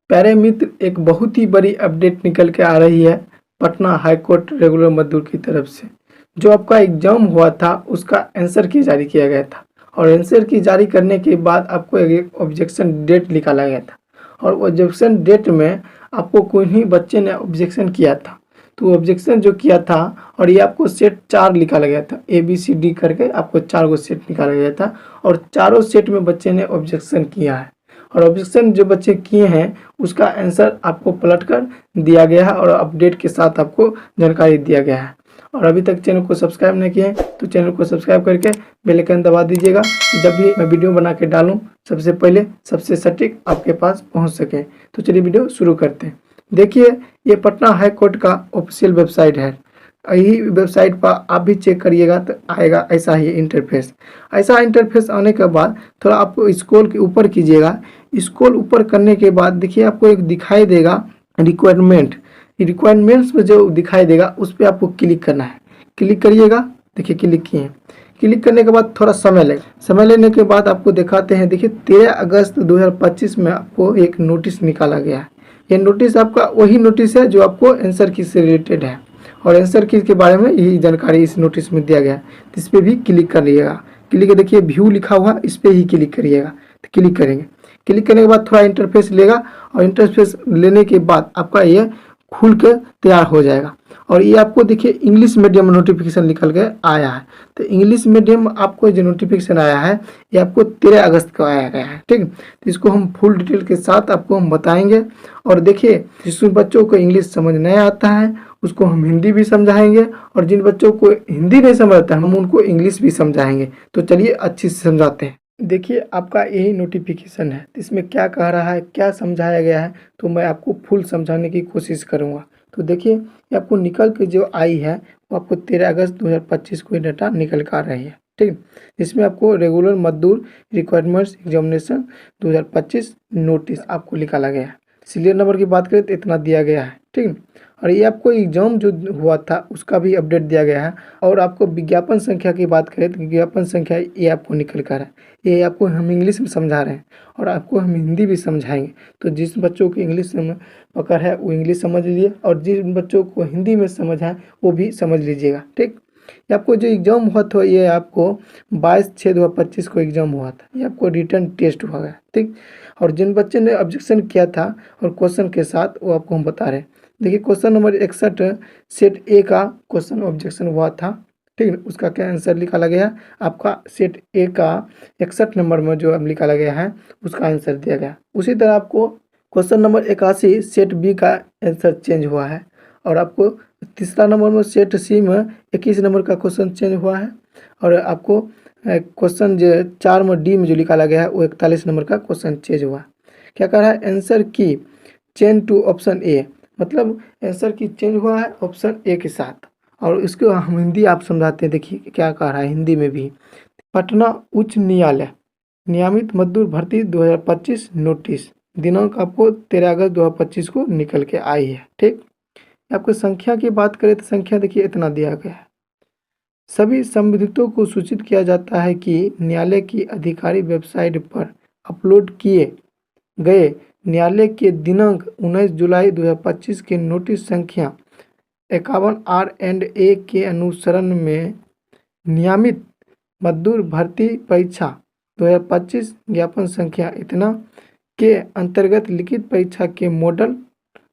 प्यारे मित्र, एक बहुत ही बड़ी अपडेट निकल के आ रही है पटना हाई कोर्ट रेगुलर मजदूर की तरफ से। जो आपका एग्जाम हुआ था उसका आंसर की जारी किया गया था और आंसर की जारी करने के बाद आपको एक ऑब्जेक्शन डेट निकाला गया था और ऑब्जेक्शन डेट में आपको कोई ही बच्चे ने ऑब्जेक्शन किया था। तो ऑब्जेक्शन जो किया था और ये आपको सेट 4 निकाला गया था, ABCD करके आपको 4 गो सेट निकाला गया था और चारों सेट में बच्चे ने ऑब्जेक्शन किया है और ऑब्जेक्शन जो बच्चे किए हैं उसका आंसर आपको पलट कर दिया गया है और अपडेट के साथ आपको जानकारी दिया गया है। और अभी तक चैनल को सब्सक्राइब नहीं किए तो चैनल को सब्सक्राइब करके बेल आइकन दबा दीजिएगा, जब भी मैं वीडियो बना के डालूं सबसे पहले सबसे सटीक आपके पास पहुंच सके। तो चलिए वीडियो शुरू करते हैं। देखिए, ये पटना हाई कोर्ट का ऑफिशियल वेबसाइट है। यही वेबसाइट पर आप भी चेक करिएगा तो आएगा ऐसा ही इंटरफेस। ऐसा इंटरफेस आने के बाद थोड़ा आपको स्क्रॉल के ऊपर कीजिएगा। स्क्रॉल ऊपर करने के बाद देखिए आपको एक दिखाई देगा रिक्वायरमेंट। रिक्वायरमेंट्स में जो दिखाई देगा उस पर आपको क्लिक करना है। क्लिक करिएगा, देखिए क्लिक किए। क्लिक करने के बाद थोड़ा समय लेगा। समय लेने के बाद आपको दिखाते हैं, देखिए 13 अगस्त 2025 में आपको एक नोटिस निकाला गया है। ये नोटिस आपका वही नोटिस है जो आपको आंसर की से रिलेटेड है और आंसर की के बारे में यही जानकारी इस नोटिस में दिया गया है। तो इस पर भी क्लिक करिएगा। क्लिक देखिए व्यू लिखा हुआ, इस पर ही क्लिक करिएगा। तो क्लिक करेंगे। क्लिक करने के बाद थोड़ा इंटरफेस लेगा और इंटरफेस लेने के बाद आपका ये खुल के तैयार हो जाएगा और ये आपको देखिए इंग्लिश मीडियम नोटिफिकेशन निकल के आया है। तो इंग्लिश मीडियम आपको जो नोटिफिकेशन आया है ये आपको 13 अगस्त को आया गया है। ठीक, तो इसको हम फुल डिटेल के साथ आपको हम बताएंगे। और देखिए, जिस बच्चों को इंग्लिश समझ नहीं आता है उसको हम हिंदी भी समझाएंगे और जिन बच्चों को हिंदी नहीं समझ आता है हम उनको इंग्लिश भी समझाएंगे। तो चलिए अच्छी से समझाते हैं। देखिए, आपका यही नोटिफिकेशन है, इसमें क्या कह रहा है, क्या समझाया गया है, तो मैं आपको फुल समझाने की कोशिश करूंगा। तो देखिए, ये आपको निकल के जो आई है वो आपको 13 अगस्त 2025 को डाटा निकल कर आ रही है। ठीक, इसमें आपको रेगुलर मजदूर रिक्वायरमेंट्स एग्जामिनेशन 2025 नोटिस आपको निकाला गया है। सीरियल नंबर की बात करें तो इतना दिया गया है। ठीक, और ये आपको एग्जाम जो हुआ था उसका भी अपडेट दिया गया है। और आपको विज्ञापन संख्या की बात करें तो विज्ञापन संख्या ये आपको निकल कर है। ये आपको हम इंग्लिश में समझा रहे हैं और आपको हम हिंदी भी समझाएंगे। तो जिस बच्चों को इंग्लिश में पकड़ है वो इंग्लिश समझ लीजिए और जिन बच्चों को हिंदी में समझ है वो भी समझ लीजिएगा। ठीक, ये आपको जो एग्जाम हुआ था ये आपको 22/6/2025 को एग्जाम हुआ था। ये आपको रिटर्न टेस्ट हुआ है। ठीक, और जिन बच्चे ने ऑब्जेक्शन किया था और क्वेश्चन के साथ वो आपको हम बता रहे हैं। देखिए, क्वेश्चन नंबर 61 सेट ए का क्वेश्चन ऑब्जेक्शन हुआ था। ठीक है, उसका क्या आंसर निकाला गया, आपका सेट ए का 61 नंबर में जो निकाला गया है उसका आंसर दिया गया। उसी तरह आपको क्वेश्चन नंबर 81 सेट बी का आंसर चेंज हुआ है और आपको तीसरा नंबर में सेट सी में 21 नंबर का क्वेश्चन चेंज हुआ है और आपको क्वेश्चन जो 4 में डी में जो निकाला गया है वो 41 नंबर का क्वेश्चन चेंज हुआ। क्या कह रहा है, आंसर की चेंज टू ऑप्शन ए, मतलब आंसर की चेंज हुआ है ऑप्शन ए के साथ। और इसको हम हिंदी आप समझाते हैं। देखिए क्या कह रहा है हिंदी में भी। पटना उच्च न्यायालय नियमित मजदूर भर्ती 2025 नोटिस, दिनांक आपको 13 अगस्त 2025 को निकल के आई है। ठीक, आपको संख्या की बात करें तो संख्या देखिए इतना दिया गया है। सभी संबंधितों को सूचित किया जाता है कि न्यायालय की अधिकारी वेबसाइट पर अपलोड किए गए न्यायालय के दिनांक 19 जुलाई 2025 के नोटिस संख्या 51 R&A के अनुसरण में नियमित मजदूर भर्ती परीक्षा 2025 ज्ञापन संख्या इतना के अंतर्गत लिखित परीक्षा के मॉडल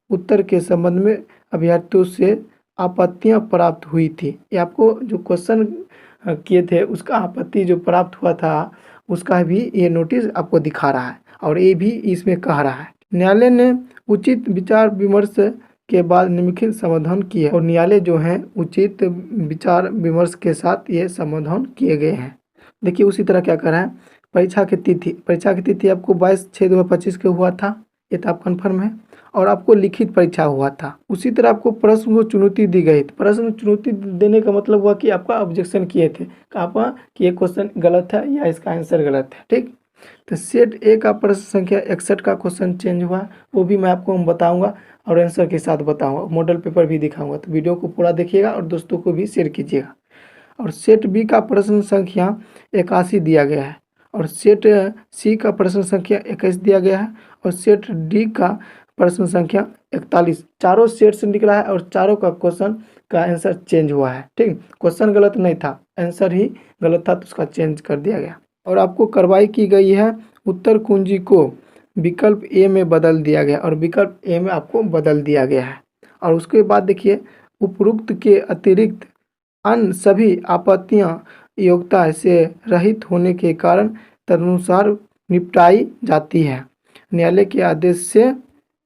उत्तर के संबंध में अभ्यर्थियों से आपत्तियां प्राप्त हुई थी। ये आपको जो क्वेश्चन किए थे उसका आपत्ति जो प्राप्त हुआ था उसका भी ये नोटिस आपको दिखा रहा है और ये भी इसमें कह रहा है। न्यायालय ने उचित विचार विमर्श के बाद निम्नलिखित समाधान किए और न्यायालय जो है उचित विचार विमर्श के साथ ये समाधान किए गए हैं। देखिए उसी तरह क्या कर रहा है, परीक्षा की तिथि आपको 22/6/2025 को हुआ था, ये तो आप कन्फर्म है। और आपको लिखित परीक्षा हुआ था। उसी तरह आपको प्रश्न को चुनौती दी गई। प्रश्न चुनौती देने का मतलब हुआ कि आपका ऑब्जेक्शन किए थे आप कि ये क्वेश्चन गलत है या इसका आंसर गलत है। ठीक, तो सेट ए का प्रश्न संख्या 61 का क्वेश्चन चेंज हुआ, वो भी मैं आपको बताऊंगा और आंसर के साथ बताऊंगा, मॉडल पेपर भी दिखाऊंगा। तो वीडियो को पूरा देखिएगा और दोस्तों को भी शेयर कीजिएगा। और सेट बी का प्रश्न संख्या 81 दिया गया है और सेट सी का प्रश्न संख्या 21 दिया गया है और सेट डी का प्रश्न संख्या 41 चारों सेट से निकला है और चारों का क्वेश्चन का आंसर चेंज हुआ है। ठीक, क्वेश्चन गलत नहीं था, आंसर ही गलत था तो उसका चेंज कर दिया गया। और आपको कार्रवाई की गई है, उत्तर कुंजी को विकल्प ए में बदल दिया गया और विकल्प ए में आपको बदल दिया गया है। और उसके बाद देखिए, उपरोक्त के अतिरिक्त अन्य सभी आपत्तियां योग्यता से रहित होने के कारण तदनुसार निपटाई जाती है न्यायालय के आदेश से।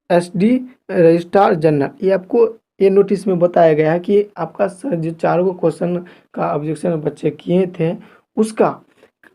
एसडी रजिस्ट्रार जनरल, ये आपको ये नोटिस में बताया गया है कि आपका जो चारों क्वेश्चन का ऑब्जेक्शन बच्चे किए थे उसका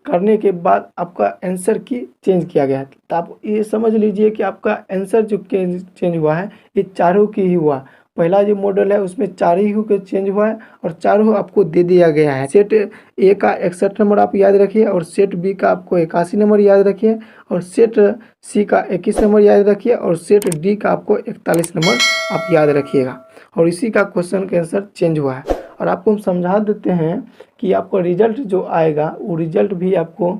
करने के बाद आपका आंसर की चेंज किया गया है। तो आप ये समझ लीजिए कि आपका आंसर जो चेंज हुआ है ये चारों की ही हुआ। पहला जो मॉडल है उसमें चार ही के चेंज हुआ है और चारों आपको दे दिया गया है। सेट ए का 61 नंबर आप याद रखिए और सेट बी का आपको 81 नंबर याद रखिए और सेट सी का 21 नंबर याद रखिए और सेट डी का आपको 41 नंबर आप याद रखिएगा। और इसी का क्वेश्चन का आंसर चेंज हुआ है। और आपको हम समझा देते हैं कि आपका रिजल्ट जो आएगा वो रिजल्ट भी आपको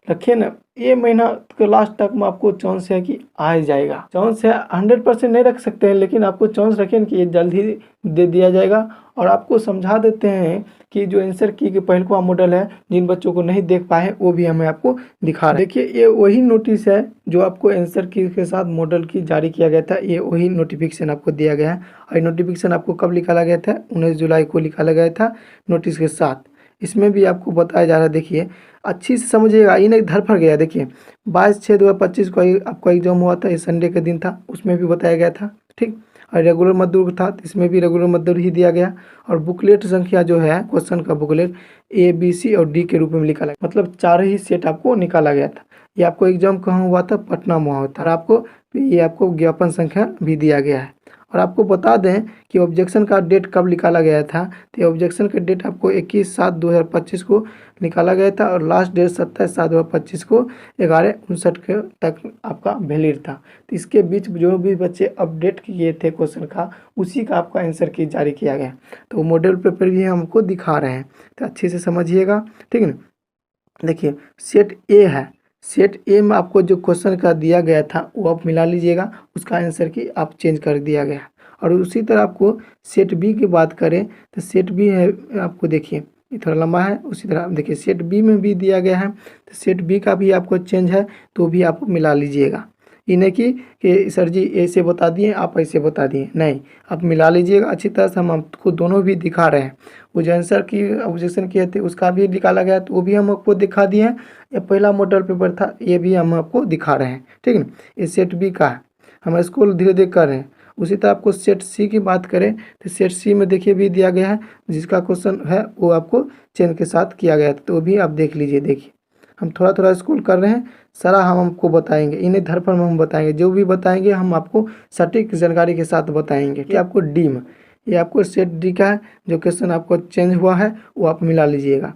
रखिए ना, ये महीना के लास्ट तक में आपको चांस है कि आ ही जाएगा। चांस है 100% नहीं रख सकते हैं, लेकिन आपको चांस रखें कि ये जल्द ही दे दिया जाएगा। और आपको समझा देते हैं कि जो आंसर की के पहलवा मॉडल है, जिन बच्चों को नहीं देख पाए वो भी हमें आपको दिखा रहे हैं। देखिए ये वही नोटिस है जो आपको आंसर की के साथ मॉडल की जारी किया गया था, ये वही नोटिफिकेशन आपको दिया गया है। और नोटिफिकेशन आपको कब निकाला गया था? 19 जुलाई को निकाला गया था नोटिस के साथ। इसमें भी आपको बताया जा रहा है, देखिए अच्छी से समझिएगा, ये नहीं धरफड़ गया। देखिए 22/6/2025 को आपका एग्जाम हुआ था, ये संडे का दिन था, उसमें भी बताया गया था। ठीक, और रेगुलर मजदूर था तो इसमें भी रेगुलर मजदूर ही दिया गया। और बुकलेट संख्या जो है क्वेश्चन का बुकलेट ए बी सी और डी के रूप में निकाला, मतलब चार ही सेट आपको निकाला गया था। ये आपको एग्जाम कहाँ हुआ था? पटना में हुआ था। और आपको ये आपको ज्ञापन संख्या भी दिया गया है। और आपको बता दें कि ऑब्जेक्शन का डेट कब निकाला गया था, तो ऑब्जेक्शन का डेट आपको 21/7/2025 को निकाला गया था और लास्ट डेट 27/7/2025 को 11:59 के तक आपका वैलिड था। तो इसके बीच जो भी बच्चे अपडेट किए थे क्वेश्चन का, उसी का आपका आंसर की जारी किया गया। तो मॉडल पेपर भी हमको दिखा रहे हैं, तो अच्छे से समझिएगा। ठीक है ना, देखिए सेट ए है, सेट ए में आपको जो क्वेश्चन का दिया गया था वो आप मिला लीजिएगा, उसका आंसर की आप चेंज कर दिया गया। और उसी तरह आपको सेट बी की बात करें तो सेट बी है, आपको देखिए ये थोड़ा लंबा है, उसी तरह आप देखिए सेट बी में भी दिया गया है, तो सेट बी का भी आपको चेंज है तो भी आप मिला लीजिएगा। ये नहीं कि सर जी ऐसे बता दिए आप ऐसे बता दिए, नहीं, आप मिला लीजिएगा अच्छी तरह से। हम आपको दोनों भी दिखा रहे हैं, वो जो आंसर की ऑब्जेक्शन किए थे उसका भी निकाला गया तो वो भी हम आपको दिखा दिए हैं। ये पहला मॉडल पेपर था, ये भी हम आपको दिखा रहे हैं। ठीक है, ये सेट बी का है, हम इसको धीरे धीरे कर रहे हैं। उसी तरह आपको सेट सी की बात करें तो सेट सी में देखिए भी दिया गया है, जिसका क्वेश्चन है वो आपको चेन के साथ किया गया था, तो वो भी आप देख लीजिए। देखिए हम थोड़ा थोड़ा स्क्रॉल कर रहे हैं, सारा हम आपको बताएंगे, इन्हें धरफड़ में हम बताएंगे, जो भी बताएंगे हम आपको सटीक जानकारी के साथ बताएंगे। कि आपको डी में ये आपको सेट डी का है, जो क्वेश्चन आपको चेंज हुआ है वो आप मिला लीजिएगा,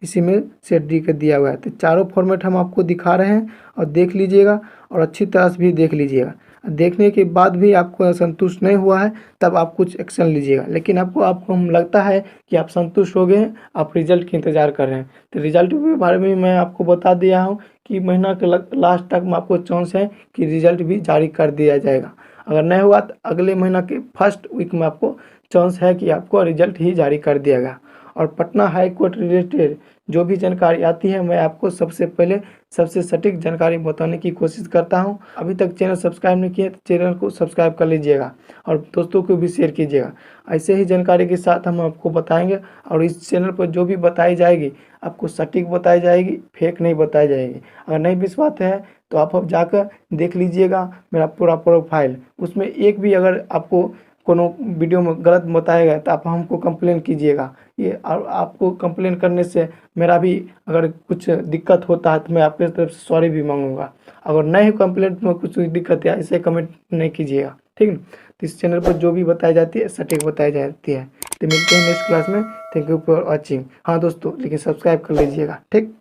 इसी में सेट डी का दिया हुआ है। तो चारों फॉर्मेट हम आपको दिखा रहे हैं और देख लीजिएगा और अच्छी तरह से भी देख लीजिएगा। देखने के बाद भी आपको संतुष्ट नहीं हुआ है तब आप कुछ एक्शन लीजिएगा, लेकिन आपको हम लगता है कि आप संतुष्ट हो गए हैं, आप रिजल्ट की इंतज़ार कर रहे हैं। तो रिजल्ट के बारे में मैं आपको बता दिया हूँ कि महीना के लास्ट तक में आपको चांस है कि रिजल्ट भी जारी कर दिया जाएगा। अगर नहीं हुआ तो अगले महीना के फर्स्ट वीक में आपको चांस है कि आपको रिजल्ट ही जारी कर दिया गया। और पटना हाई कोर्ट रिलेटेड जो भी जानकारी आती है मैं आपको सबसे पहले सबसे सटीक जानकारी बताने की कोशिश करता हूं। अभी तक चैनल सब्सक्राइब नहीं किया तो चैनल को सब्सक्राइब कर लीजिएगा और दोस्तों को भी शेयर कीजिएगा। ऐसे ही जानकारी के साथ हम आपको बताएंगे और इस चैनल पर जो भी बताई जाएगी आपको सटीक बताई जाएगी, फेक नहीं बताई जाएगी। अगर नहीं विश्वास है तो आप अब जाकर देख लीजिएगा मेरा पूरा प्रोफाइल, उसमें एक भी अगर आपको कोनो वीडियो में गलत बताएगा तो आप हमको कंप्लेन कीजिएगा। ये आपको कंप्लेन करने से मेरा भी अगर कुछ दिक्कत होता है तो मैं आपके तरफ से सॉरी भी मांगूंगा। अगर नहीं कंप्लेंट में कुछ दिक्कत है ऐसे कमेंट नहीं कीजिएगा, ठीक है। तो इस चैनल पर जो भी बताई जाती है सटीक बताई जाती है। तो मिलते हैं नेक्स्ट क्लास में। Thank you for watching. हाँ दोस्तों, लेकिन सब्सक्राइब कर लीजिएगा, ठीक।